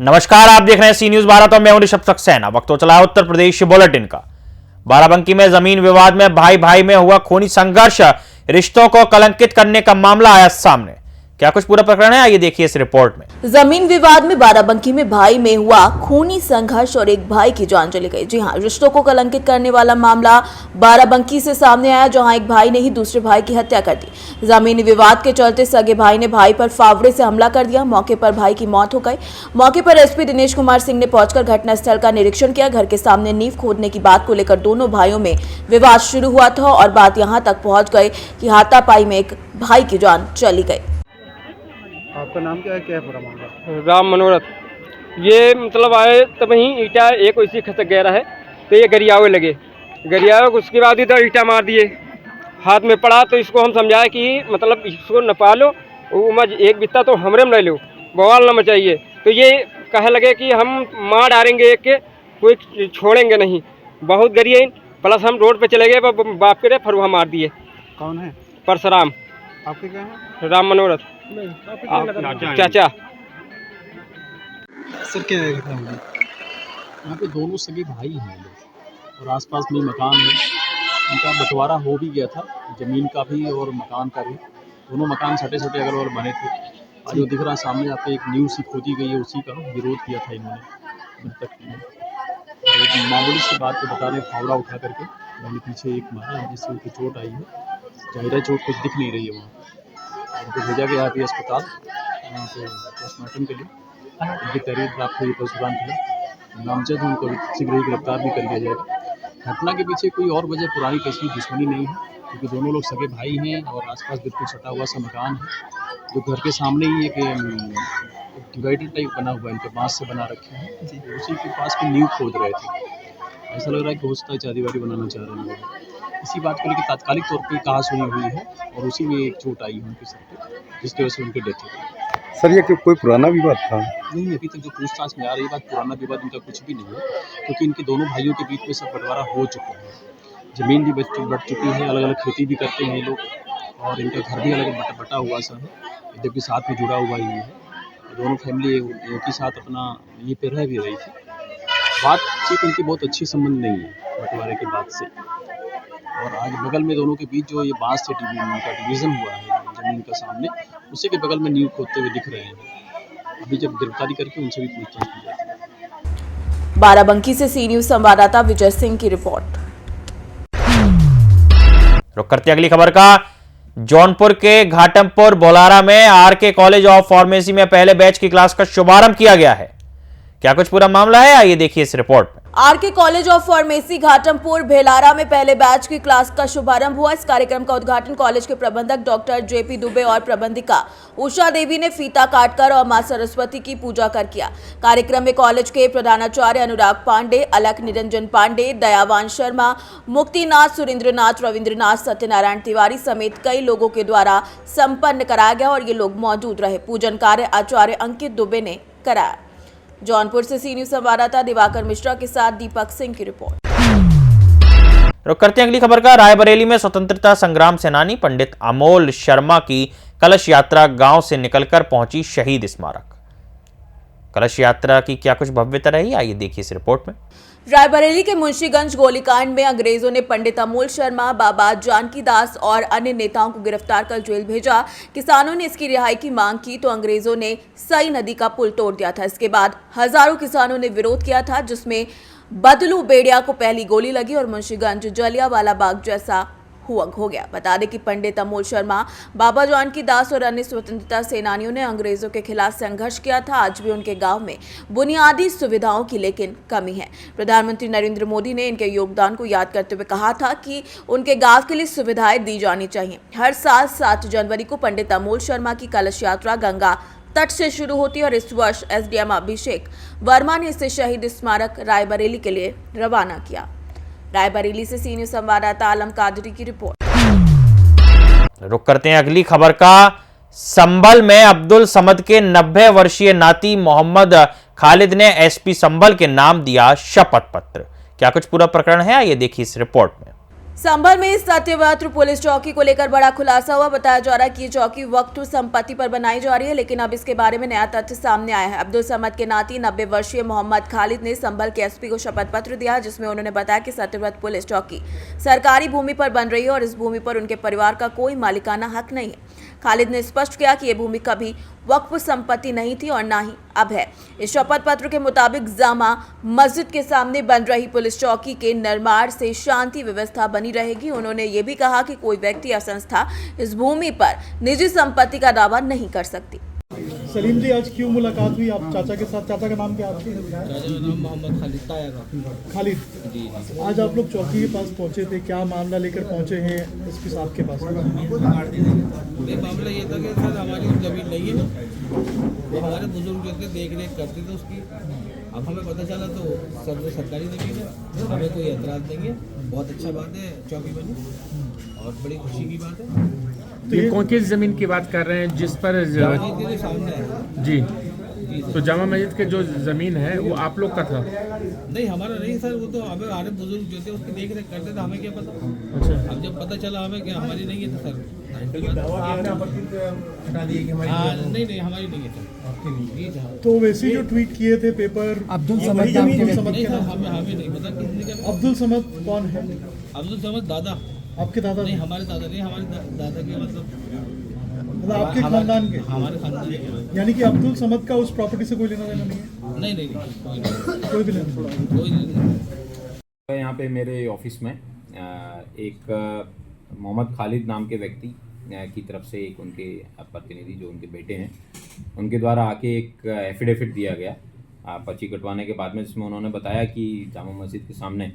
नमस्कार, आप देख रहे हैं सी न्यूज भारत और मैं हूं ऋषभ सक्सेना। वक्त हो चला है उत्तर प्रदेश बुलेटिन का। बाराबंकी में जमीन विवाद में भाई भाई में हुआ खूनी संघर्ष, रिश्तों को कलंकित करने का मामला आया सामने। क्या कुछ पूरा प्रकरण है, आइए देखिए इस रिपोर्ट में। जमीन विवाद में बाराबंकी में भाई में हुआ खूनी संघर्ष और एक भाई की जान चली गई। जी हां, रिश्तों को कलंकित करने वाला मामला बाराबंकी से सामने आया, जहां एक भाई ने ही दूसरे भाई की हत्या कर दी। जमीनी विवाद के चलते सगे भाई ने भाई पर फावड़े से हमला कर दिया। मौके पर भाई की मौत हो गई। मौके पर एसपी दिनेश कुमार सिंह ने पहुंचकर घटनास्थल का निरीक्षण किया। घर के सामने नींव खोदने की बात को लेकर दोनों भाइयों में विवाद शुरू हुआ था और बात यहां तक पहुंच गई कि हाथापाई में एक भाई की जान चली गई। आपका नाम क्या है, क्या है पूरा मामला? राम मनोरथ। ये मतलब आए तब ही ईटा एक वैसी खसक गया है, तो ये गरियावे लगे। गरियावे उसके बाद इधर ईटा मार दिए, हाथ में पड़ा। तो इसको हम समझाए कि मतलब इसको न पालो, एक बित्ता तो हमरे में ले लो, बवाल न मचाइए। तो ये कहे लगे कि हम मार डालेंगे, एक के कोई छोड़ेंगे नहीं। बहुत गरिए, प्लस हम रोड पे चले गए, बाप के फरुहा मार दिए। कौन है? परशुराम। आपके क्या है? राम मनोरथ चाचा। सर क्या है यहाँ पे? दोनों सगे भाई हैं लोग और आसपास में मकान है। उनका बंटवारा हो भी गया था, जमीन का भी और मकान का भी। दोनों मकान छोटे छोटे अगल बगल बने थे। आज जो दिख रहा है सामने आपको, एक न्यू सी खोदी गई है, उसी का विरोध किया था इन्होंने तक। मामूली सी बात को बता रहे, फावड़ा उठा करके मैंने पीछे एक मारा है, जिससे उनको चोट आई है। जाहिर चोट कुछ दिख नहीं रही है। वहाँ उनको भेजा गया अभी अस्पताल, वहाँ पे पोस्टमार्टम के लिए। उनकी तबीयत प्राप्त हुई परशुराम की नामजद, उनको शीघ्र ही गिरफ्तार भी कर लिया जाएगा। घटना के पीछे कोई और वजह पुरानी कैसी दुश्मनी नहीं है, क्योंकि दोनों लोग सगे भाई हैं और आसपास बिल्कुल सटा हुआ सा मकान है। जो घर के सामने ही एक डिवाइडर टाइप बना हुआ है, इनके बांस से बना रखे हैं, उसी के पास में नींव खोद रहे थे। ऐसा लग रहा है कि हो सकता है चादी वादी बनाना चाह रहे हैं। इसी बात को लेकर तात्कालिक तौर पर कहा सुनी हुई है और उसी में एक चोट आई है उनके सर पे, जिसकी वजह से उनकी डेथ हो गई। सर ये कोई पुराना विवाद था? नहीं, अभी तक जो पूछताछ में आ रही बात, पुराना विवाद उनका कुछ भी नहीं है, क्योंकि इनके दोनों भाइयों के बीच में सब बंटवारा हो चुका है। जमीन भी बढ़ चुकी है, अलग अलग खेती भी करते हैं ये लोग, और इनका घर भी अलग बटा हुआ सा है, जबकि साथ में जुड़ा हुआ ही है। दोनों फैमिली एक ही साथ अपना यहीं पे रह भी रही थी। बातचीत इनकी बहुत अच्छी संबंध नहीं है बंटवारे के बाद से। और आज बगल में दोनों के बीच जो ये बांस से डिवीज़न हुआ है जमीन का सामने, उसी के बगल में नींव खोदते हुए दिख रहे हैं। अभी जब गिरफ्तारी करके उनसे भी पूछताछ की जाती है। बाराबंकी से सी न्यूज संवाददाता विजय सिंह की रिपोर्ट। रुक करते अगली खबर का। जौनपुर के घाटमपुर बोलारा में आरके कॉलेज ऑफ फार्मेसी में पहले बैच की क्लास का शुभारंभ किया गया है। क्या कुछ पूरा मामला है, आइए देखिए इस रिपोर्ट में। RK college of pharmacy Ghatampur Bhelara में पहले बैच की क्लास का शुभारंभ हुआ। इस कार्यक्रम का उद्घाटन कॉलेज के प्रबंधक डॉक्टर जेपी दुबे और प्रबंधिका उषा देवी ने फीता काटकर और मां सरस्वती की पूजा कर किया। कार्यक्रम में कॉलेज के प्रधानाचार्य अनुराग पांडे, अलख निरंजन पांडे, दयावान शर्मा, मुक्तिनाथ, सुरेंद्रनाथ, रविंद्रनाथ, सत्यनारायण तिवारी समेत कई लोगों के द्वारा संपन्न कराया गया और ये लोग मौजूद रहे। पूजन कार्य आचार्य अंकित दुबे ने कराया। जौनपुर से सी न्यूज संवाददाता दिवाकर मिश्रा के साथ दीपक सिंह की रिपोर्ट। रुक करते हैं अगली खबर का। रायबरेली में स्वतंत्रता संग्राम सेनानी पंडित अमोल शर्मा की कलश यात्रा गांव से निकलकर पहुंची शहीद स्मारक। कलश यात्रा की क्या कुछ भव्यता रही, आइए देखिए इस रिपोर्ट में। रायबरेली के मुंशीगंज गोलीकांड में अंग्रेजों ने पंडित अमोल शर्मा, बाबा जानकी दास और अन्य नेताओं को गिरफ्तार कर जेल भेजा। किसानों ने इसकी रिहाई की मांग की तो अंग्रेजों ने सई नदी का पुल तोड़ दिया था। इसके बाद हजारों किसानों ने विरोध किया था, जिसमें बदलू बेड़िया को पहली गोली लगी और मुंशीगंज जलियांवाला बाग जैसा हो गया। बता दें कि पंडित अमोल शर्मा, बाबा जानकी दास और अन्य स्वतंत्रता सेनानियों ने अंग्रेजों के खिलाफ संघर्ष किया था। आज भी उनके गांव में बुनियादी सुविधाओं की लेकिन कमी है। प्रधानमंत्री नरेंद्र मोदी ने इनके योगदान को याद करते हुए कहा था कि उनके गांव के लिए सुविधाएं दी जानी चाहिए। हर साल 7 जनवरी को पंडित अमोल शर्मा की कलश यात्रा गंगा तट से शुरू होती है और इस वर्ष एसडीएम अभिषेक वर्मा ने इसे शहीद स्मारक रायबरेली के लिए रवाना किया। रायबरेली से सी न्यूज संवाददाता आलम कादरी की रिपोर्ट। रुक करते हैं अगली खबर का। संभल में अब्दुल समद के 90 वर्षीय नाती मोहम्मद खालिद ने एसपी संभल के नाम दिया शपथ पत्र। क्या कुछ पूरा प्रकरण है, आइए देखिए इस रिपोर्ट में। संभल में सत्यव्रत पुलिस चौकी को लेकर बड़ा खुलासा हुआ। बताया जा रहा है कि ये चौकी वक्फ संपत्ति पर बनाई जा रही है, लेकिन अब इसके बारे में नया तथ्य सामने आया है। अब्दुल समद के नाती 90 वर्षीय मोहम्मद खालिद ने संभल के एसपी को शपथ पत्र दिया, जिसमें उन्होंने बताया कि सत्यव्रत पुलिस चौकी सरकारी भूमि पर बन रही है और इस भूमि पर उनके परिवार का कोई मालिकाना हक नहीं है। खालिद ने स्पष्ट किया कि यह भूमि कभी वक्फ संपत्ति नहीं थी और ना ही अब है। इस शपथ पत्र के मुताबिक जामा मस्जिद के सामने बन रही पुलिस चौकी के निर्माण से शांति व्यवस्था बनी रहेगी। उन्होंने ये भी कहा कि कोई व्यक्ति या संस्था इस भूमि पर निजी संपत्ति का दावा नहीं कर सकती। सलीम जी, आज क्यों मुलाकात हुई आप चाचा के साथ? चाचा का नाम क्या आपके? चाचा का नाम मोहम्मद खालिद ताया। खालिद जी। आज आप लोग चौकी के पास पहुंचे थे, क्या मामला लेकर पहुंचे हैं एसपी साहब के पास? मामला ये था कि सर हमारी जमीन नहीं है, वो हमारे बुजुर्ग जो थे देख रेख करते थे उसकी। अब हमें पता चला तो सर जो सरकारी ज़मीन है, हमें कोई एतराज़ नहीं है। बहुत अच्छा बात है, चौकी बनी और बड़ी खुशी की बात है। तो ये कौन किस जमीन की बात कर रहे हैं जिस पर सामने है जी? तो जामा मस्जिद के जो जमीन है वो आप लोग का था? नहीं, हमारा नहीं सर, वो तो हमें हमारे बुजुर्ग जो थे उसकी देख रेख करते थे, हमें क्या पता। अच्छा। अब जब पता चला हमें कि हमारी नहीं है तो सर नहीं हमारी नहीं है सर। तो वैसे जो ट्वीट किए थे पेपर अब्दुल समद नहीं सर, हमें नहीं पता किसने किया। अब्दुल समद कौन है? अब्दुल समद दादा, आपके दादा? नहीं हमारे दादा नहीं, हमारे दादा के मतलब आपके खानदान के? हमारे खानदान के। यानी कि अब्दुल समद का उस प्रॉपर्टी से कोई लेना देना नहीं है? नहीं कोई भी नहीं। यहाँ पे मेरे ऑफिस में एक मोहम्मद खालिद नाम के व्यक्ति की तरफ से एक उनके प्रतिनिधि जो उनके बेटे हैं उनके द्वारा आके एक एफिडेविट दिया गया पर्ची कटवाने के बाद में, जिसमें उन्होंने बताया कि जामा मस्जिद के सामने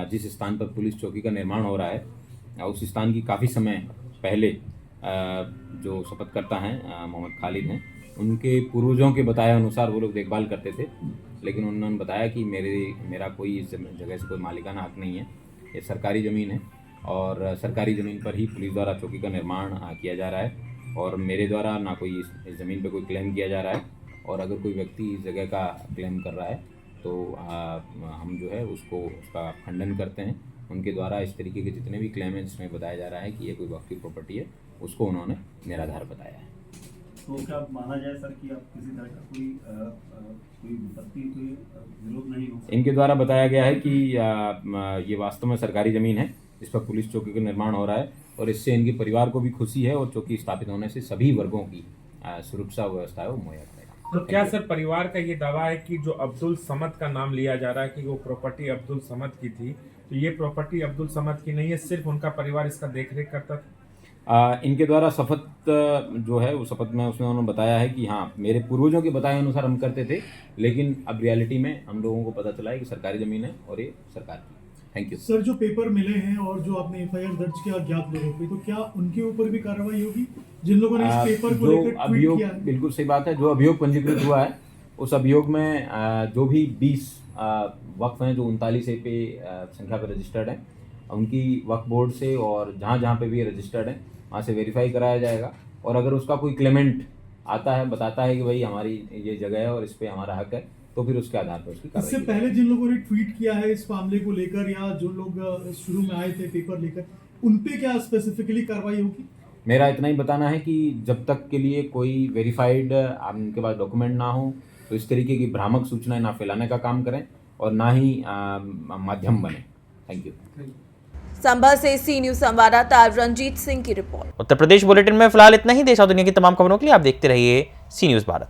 जिस स्थान पर पुलिस चौकी का निर्माण हो रहा है उस स्थान की काफ़ी समय पहले जो शपथकर्ता हैं मोहम्मद खालिद हैं, उनके पूर्वजों के बताए अनुसार वो लोग देखभाल करते थे। लेकिन उन्होंने बताया कि मेरा कोई इस जगह से कोई मालिकाना हक नहीं है, ये सरकारी ज़मीन है और सरकारी ज़मीन पर ही पुलिस द्वारा चौकी का निर्माण किया जा रहा है और मेरे द्वारा ना कोई इस ज़मीन पे कोई क्लेम किया जा रहा है। और अगर कोई व्यक्ति इस जगह का क्लेम कर रहा है तो हम जो है उसका खंडन करते हैं। उनके द्वारा इस तरीके के जितने भी क्लेम हैं जिसमें बताया जा रहा है कि ये कोई वक्फ की प्रॉपर्टी है, उसको उन्होंने निराधार बताया है। तो क्या माना जाए सर कि आप किसी तरह का कोई विपत्ति कोई विरोध नहीं हो? इनके द्वारा बताया गया है कि ये वास्तव में सरकारी ज़मीन है जिस पर पुलिस चौकी का निर्माण हो रहा है और इससे इनके परिवार को भी खुशी है और चौकी स्थापित होने से सभी वर्गों की सुरक्षा व्यवस्था है वो मुहैया करेगा। तो क्या सर परिवार का ये दावा है कि जो अब्दुल समद का नाम लिया जा रहा है कि वो प्रॉपर्टी अब्दुल समद की थी, तो ये प्रॉपर्टी अब्दुल समद की नहीं है, सिर्फ उनका परिवार इसका देखरेख करता था? इनके द्वारा शपथ जो है उस शपथ में उसमें उन्होंने बताया है कि हाँ मेरे पूर्वजों के बताए अनुसार हम करते थे, लेकिन अब रियलिटी में हम लोगों को पता चला है कि सरकारी ज़मीन है और ये सरकार की। Thank you sir. जो पेपर मिले हैं और जो आपने एफआईआर दर्ज किया अज्ञात लोगों पे, तो क्या उनके ऊपर भी कार्रवाई होगी जिन लोगों ने इस पेपर को लेकर ट्वीट किया है? बिल्कुल सही बात है। जो अभियोग पंजीकृत हुआ है उस अभियोग में जो भी 20 वक्फ हैं जो 39 ए पे संख्या पर रजिस्टर्ड हैं, उनकी वक्फ बोर्ड से और जहाँ पे भी रजिस्टर्ड है वहाँ से वेरीफाई कराया जाएगा। और अगर उसका कोई क्लेमेंट आता है, बताता है कि भाई हमारी ये जगह है और इस पे हमारा हक है, तो फिर उसके आधार पर उसकी कार्रवाई। इससे पहले जिन लोगों ने ट्वीट किया है इस मामले को लेकर या जो लोग शुरू में आए थे पेपर लेकर, उन पे क्या स्पेसिफिकली कार्रवाई होगी? मेरा इतना ही बताना है कि जब तक के लिए कोई वेरीफाइड उनके पास डॉक्यूमेंट ना हो तो इस तरीके की भ्रामक सूचनाएं ना फैलाने का काम करें और ना ही माध्यम बने। Thank you. संभल से सी न्यूज संवाददाता रंजीत सिंह की रिपोर्ट। उत्तर प्रदेश बुलेटिन में फिलहाल इतना ही। देश और दुनिया की तमाम खबरों के लिए आप देखते रहिए सी न्यूज भारत।